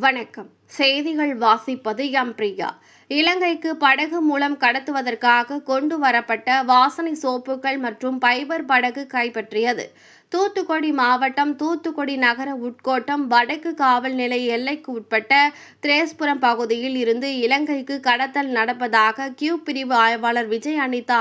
வணக்கம். செய்திகள் வாசிப்பது எம் பிரியா. இலங்கைக்கு படகு மூலம் கடத்துவதற்காக கொண்டு வரப்பட்ட வாசனை சோப்புகள் மற்றும் பைபர் படகு கைப்பற்றியது. தூத்துக்குடி மாவட்டம் தூத்துக்குடி நகர உட்கோட்டம் வடக்கு காவல் நிலைய எல்லைக்கு உட்பட்ட திரேஸ்புரம் பகுதியில் இருந்து இலங்கைக்கு கடத்தல் நடப்பதாக கியூ பிரிவு ஆய்வாளர் விஜய் அனிதா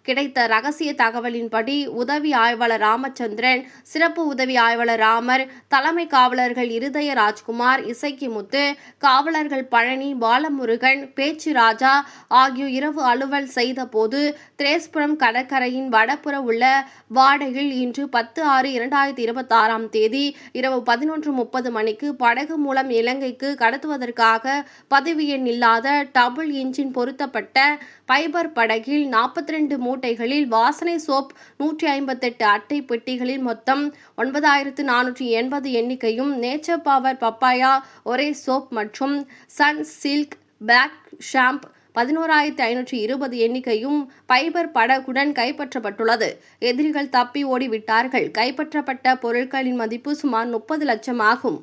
கிடைத்த ரகசிய தகவலின்படி உதவி ஆய்வாளர் ராமச்சந்திரன், சிறப்பு உதவி ஆய்வாளர் ராமர், தலைமை காவலர்கள் இருதய ராஜ்குமார், இசக்கிமுத்து, காவலர்கள் பழனி, பாலமுருகன், பேச்சு ராஜா ஆகியோர் இரவு அலுவல் செய்த போது திரேஸ்புரம் கடற்கரையின் வடபுற உள்ள வாடையில் இன்று 10/6/2026 இரவு 11:30 மணிக்கு படகு மூலம் இலங்கைக்கு கடத்துவதற்காக பதிவு எண் இல்லாத டபுள் இன்ஜின் பொருத்தப்பட்ட பைபர் படகில் 42 மூட்டைகளில் வாசனை சோப் 158 அட்டை பெட்டிகளில் மொத்தம் 9480 எண்ணிக்கையும், நேச்சர் பவர் பப்பாயா ஒரே சோப் மற்றும் சன் சில்க் பேக் ஷாம்பு 11,520 எண்ணிக்கையும் பைபர் படகுடன் கைப்பற்றப்பட்டுள்ளது. எதிரிகள் தப்பி ஓடிவிட்டார்கள். கைப்பற்றப்பட்ட பொருட்களின் மதிப்பு சுமார் 30 லட்சம் ஆகும்.